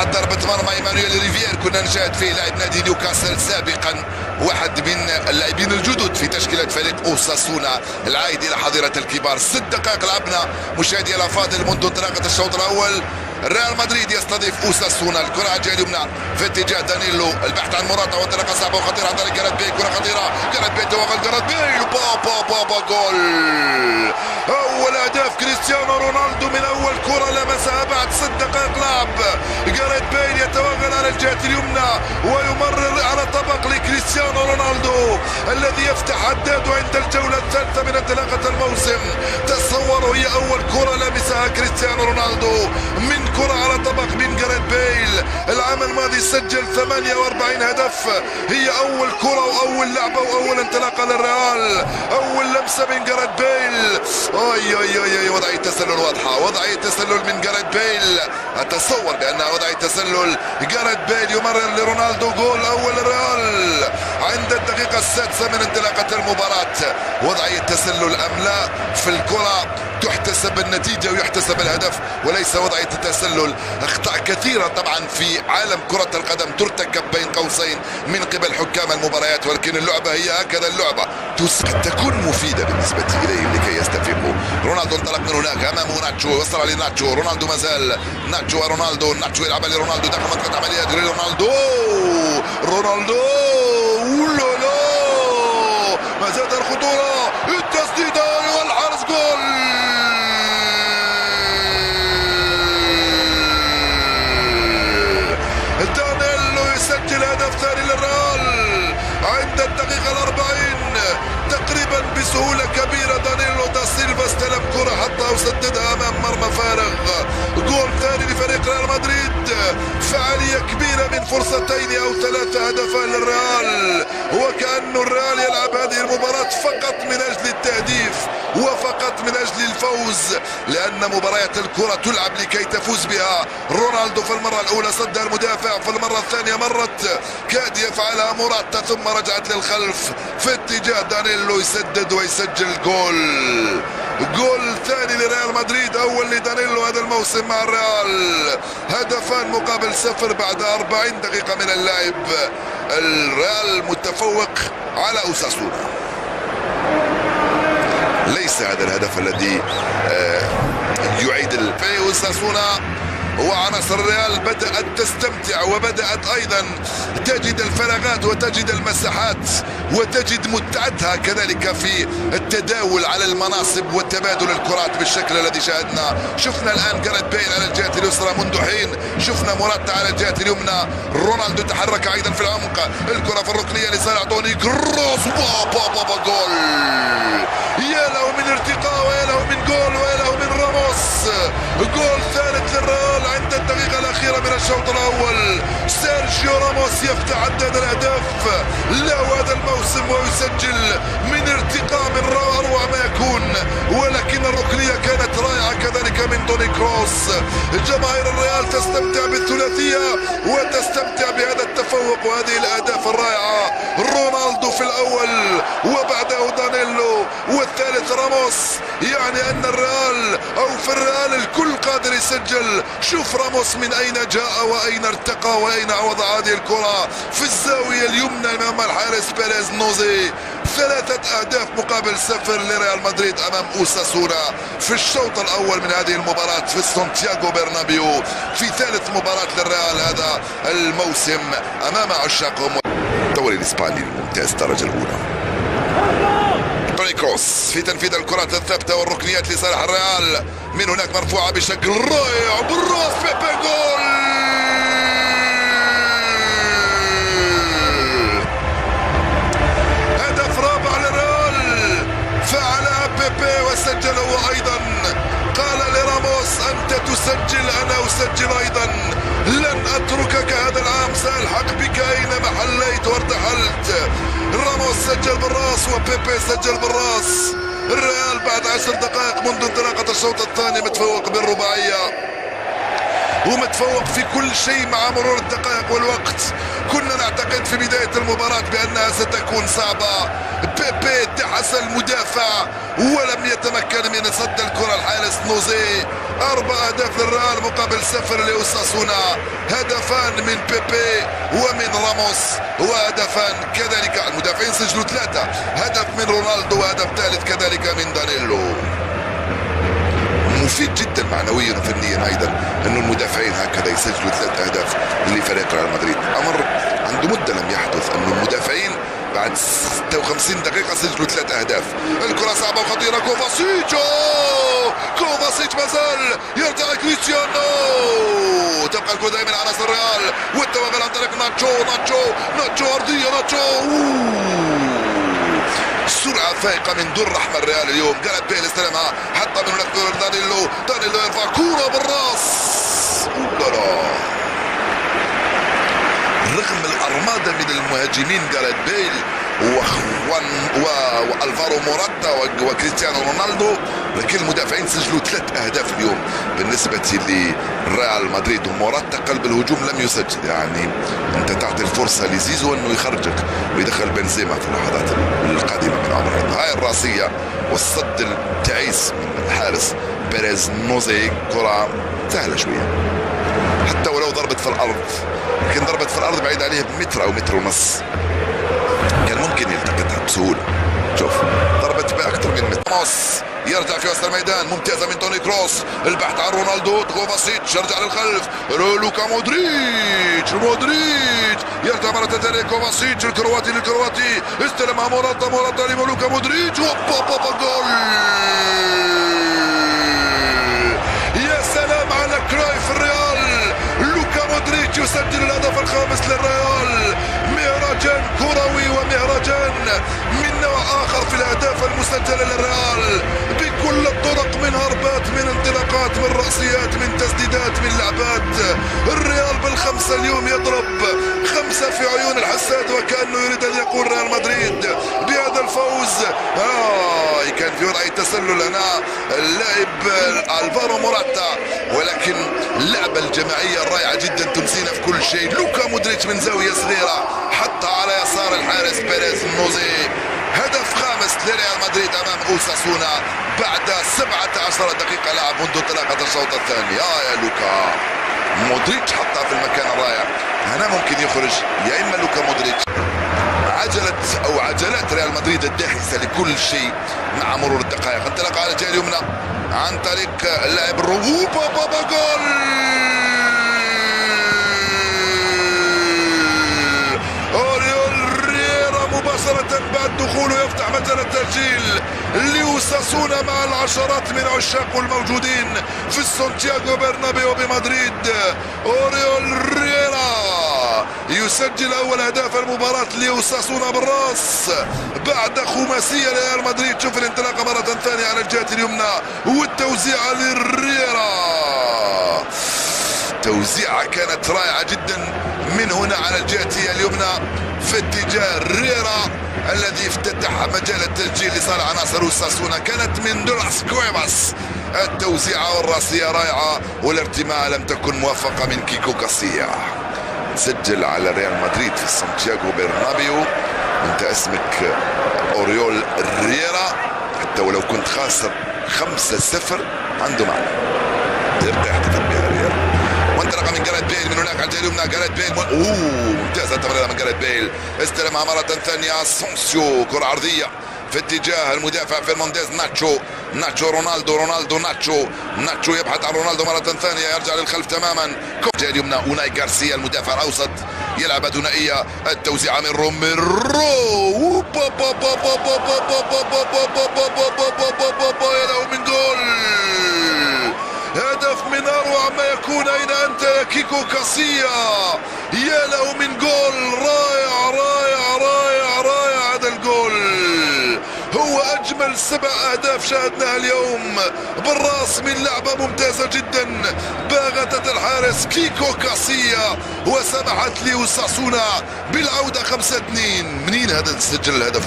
بعد ضربة مرمى ايمانويل ريفيير كنا نشاهد فيه لاعب نادي نيوكاسل سابقا، واحد من اللاعبين الجدد في تشكيلة فريق اوساسونا العائد الى حظيرة الكبار. 6 دقائق لعبنا مشاهدي الافاضل منذ انطلاقة الشوط الاول. ريال مدريد يستضيف اوساسونا، الكرة على الجهة اليمنى في اتجاه دانيلو، البحث عن مراتا وانطلاقة صعبة وخطيرة عن طريق جاريث بيل، كرة خطيرة جاريث بيل توغل جاريث بيل بابا جول. أول أهداف كريستيانو رونالدو من أول كرة لمسها بعد 6 دقائق لعب. جاريث بيل يتوغل على الجهة اليمنى ويمرر على طبق لكريستيانو رونالدو الذي يفتح عداده عند الجولة الثالثة من انطلاقة الموسم. تصوروا هي أول كرة لمسها كريستيانو رونالدو من كرة على طبق من جاريث بيل. العام الماضي سجل 48 هدف، هي أول كرة وأول لعبة وأول انطلاقة للريال، أول لمسة من جاريث بيل. اي وضعية تسلل واضحة، وضعية تسلل من جاريث بيل، أتصور بأنها وضعية تسلل. جاريث بيل يمرر لرونالدو، جول أول الريال عند الدقيقة السادسة من انطلاقة المباراة. وضعية تسلل أم لا؟ في الكرة تحتسب النتيجة ويحتسب الهدف وليس وضعية التسلل. اخطاء كثيرة طبعا في عالم كرة القدم ترتكب بين قوسين من قبل حكام المباريات، ولكن اللعبة هي هكذا، اللعبة قد تكون مفيدة بالنسبة إليهم لكي يستفيقوا. رونالدو انطلق من هناك أمامه ناتشو، وصل لناتشو، رونالدو مازال، ناتشو ورونالدو، ناتشو يلعب لرونالدو داخل منطقة عمليات، رونالدو لا ما زاد الخطورة، التسديدة والحارس، جول. دانيلو يسجل هدف ثاني للريال عند الدقيقة 40 تقريبا بسهولة كبيرة. دانيلو دا سيلفا استلم كرة حطها وسددها أمام مرمى فارغ. جول ثاني لفريق ريال مدريد، فعالية كبيرة من فرصتين أو 3 هدفان للريال، وكأن الريال يلعب هذه المباراة فقط من أجل التهديف وفقط من أجل الفوز، لأن مباريات الكرة تلعب لكي تفوز بها. رونالدو في المرة الأولى صد المدافع، في المرة الثانية مرت كاد يفعلها موراتا ثم رجعت للخلف في اتجاه دانيلو، يسدد ويسجل جول. جول ثاني لريال مدريد، أول لدانيلو هذا الموسم مع الريال. هدفان مقابل 0 بعد 40 دقيقة من اللعب. الريال متفوق على أوساسونا. ليس هذا الهدف الذي يعيد في أوساسونا، وعناصر الريال بدأت تستمتع وبدأت أيضا تجد الفراغات وتجد المساحات وتجد متعتها كذلك في التداول على المناصب وتبادل الكرات بالشكل الذي شاهدنا. شفنا الآن جاريث بيل على الجهة اليسرى منذ حين، شفنا موراتا على الجهة اليمنى، رونالدو تحرك أيضا في العمق، الكرة في الركنية لصالح توني كروس، بابا جول. يا له من ارتقاء ويا له من جول ويا له من راموس. جول ثالث للريال عند الدقيقة الأخيرة من الشوط الأول. سيرجيو راموس يفتح عداد الأهداف له هذا الموسم ويسجل من ارتقاء من أروع ما يكون، ولكن الركنية كانت رائعة كذلك من توني كروس. جماهير الريال تستمتع بالثلاثية وتستمتع بهذا التفوق وهذه الأهداف الرائعة. رونالدو في الأول وبعده دانيلو والثالث راموس، يعني أن الريال أو في الريال الكل قادر يسجل. شوف راموس من أين جاء وأين ارتقى وأين وضع هذه الكرة في الزاوية اليمنى أمام الحارس بيريز نوزي. 3 أهداف مقابل 0 لريال مدريد أمام أوساسونا في الشوط الأول من هذه المباراة في سانتياغو برنابيو، في ثالث مباراة للريال هذا الموسم أمام عشاقهم. الدوري الإسباني الممتاز الدرجة الأولى. توني كروس في تنفيذ الكرات الثابتة والركنيات لصالح الريال، من هناك مرفوعة بشكل رائع بالراس، بيبي جول. هدف رابع للريال فعلها بيبي وسجل هو أيضا. قال لراموس أنت تسجل أنا أسجل أيضا، لن أتركك هذا العام، سألحق بك أينما حليت وارتحلت. راموس سجل بالراس وبيبي سجل بالراس. الريال بعد 10 دقائق منذ انطلاقة الشوط الثاني متفوق بالرباعية ومتفوق في كل شيء مع مرور الدقائق والوقت. كنا نعتقد في بداية المباراة بأنها ستكون صعبة. بيبي دعس المدافع ولم يتمكن من صد الكرة. الحارس نوزي. 4 أهداف للريال مقابل 0 لأوساسونا. هدفان من بيبي ومن راموس، وهدفان كذلك المدافعين سجلوا 3، هدف من رونالدو وهدف ثالث كذلك من دانيلو. مفيد جدا معنويا وفنيا ايضا انه المدافعين هكذا يسجلوا 3 اهداف لفريق ريال مدريد. امر عنده مده لم يحدث انه المدافعين بعد 56 دقيقة سجلوا 3 أهداف. الكرة صعبة وخطيرة. كوفاسيتش مازال يرجع كريستيانو. تبقى الكرة دائما على نصر الريال والتوغل عن طريق ناتشو أرضية سرعة فائقة من دون رحمة الريال اليوم. جاريث بيل استلمها حتى من هناك دانيلو يرفع كرة بالراس. رغم الأرمادة من المهاجمين جاريث بيل والفارو موراتا وكريستيانو رونالدو، لكن المدافعين سجلوا 3 أهداف اليوم بالنسبة لريال مدريد. وموراتا قلب الهجوم لم يسجل، يعني انت تعطي الفرصة لزيزو انه يخرجك ويدخل بنزيما في اللحظات القادمة من عمره. هاي الراسية والصد التعيس من الحارس بيريز نوزي. كرة سهلة شوية حتى ولو ضربت في الأرض، لكن ضربت في الأرض بعيد عليها بمتر أو متر ونص، كان ممكن يلتقطها بسهولة. شوف ضربت بأكثر من متر. راموس يرجع في وسط الميدان، ممتازة من توني كروس. البحث عن رونالدو. كوفاسيتش يرجع للخلف. لوكا مودريتش يرجع مرة ثانية. كوفاسيتش الكرواتي استلمها موراتا للوكا مودريتش. جول. يا سلام على كرايف الريال. لوكا مودريتش يسجل الهدف الخامس للريال. مهرجان كروي ومهرجان من نوع آخر في الأهداف المسجلة للريال بكل الطرق، من هربات، من انطلاقات، من رأسيات، من تسديدات، من لعبات. الريال بالخمسة اليوم يضرب 5 في عيون الحساد، وكأنه يريد أن يقول ريال مدريد بهذا الفوز كان في رأي تسلل هنا اللاعب الفارو موراتا، ولكن اللعبة الجماعية الرائعة جدا تمسينا في كل شيء. لوكا مودريتش من زاوية صغيرة حتى على يسار الحارس بيريز نوزي. هدف خامس لريال مدريد امام اوساسونا بعد 17 دقيقة لعب منذ انطلاقة الشوط الثاني. يا لوكا مودريتش حطها في المكان الرائع. هنا ممكن يخرج يا اما لوكا مودريتش. عجلات ريال مدريد الداحسة لكل شيء مع مرور الدقائق. انطلاقة على الجهة اليمنى عن طريق اللاعب الروبو. جول. مباشرة بعد دخوله يفتح مجال التسجيل لأوساسونا مع العشرات من عشاقه الموجودين في سانتياغو برنابيو بمدريد. أوريول ريرا يسجل أول أهداف المباراة لأوساسونا بالراس بعد خماسية لريال مدريد. شوف الانطلاقة مرة ثانية على الجهة اليمنى والتوزيع للريرا. توزيعة كانت رائعة جدا من هنا على الجهة اليمنى في اتجاه ريرا الذي افتتح مجال التسجيل لصالح عناصر اوساسونا. كانت من دولاس كويفاس. التوزيعة والراسية رائعة والارتماء لم تكن موفقة من كيكو كاسيا. سجل على ريال مدريد في سانتياغو برنابيو انت اسمك اوريول ريرا، حتى ولو كنت خاسر 5-0 عنده معنى. يبقى يحتفل بها ريال. وانطلق من جاريث بيل من هناك على الجهه اليمنى. جاريث بيل ممتازه التمريره من جاريث بيل. استلمها مره ثانيه اسونسيو. كره عرضيه في اتجاه المدافع فرنانديز. ناتشو رونالدو ناتشو يبحث عن رونالدو مرة ثانية. يرجع للخلف تماما. الجهة اليمنى أوناي غارسيا المدافع الأوسط يلعب ثنائية. التوزيعة من روميرو. يا له من جول. هدف من أروع ما يكون. أين أنت يا كيكو كاسيا؟ يا له من جول رائع رائع رائع رائع. هذا الجول هو أجمل 7 أهداف شاهدناها اليوم بالراس من لعبة ممتازة جدا باغتت الحارس كيكو كاسيا وسمحت لأوساسونا بالعودة 5-2. منين هذا سجل الهدف؟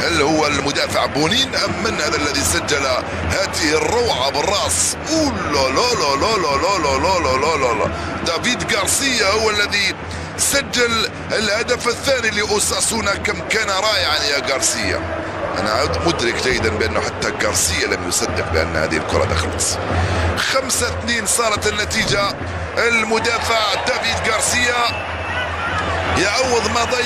هل هو المدافع بونين أم من هذا الذي سجل هذه الروعة بالراس؟ لا لا لا لا لا لا لا لا لا لا. دافيد غارسيا هو الذي سجل الهدف الثاني لأوساسونا. كم كان رائعا يا غارسيا. أنا مدرك جيدا بأنه حتى غارسيا لم يصدق بأن هذه الكرة دخلت. 5-2 صارت النتيجة. المدافع دافيد غارسيا يعوض ما ضيع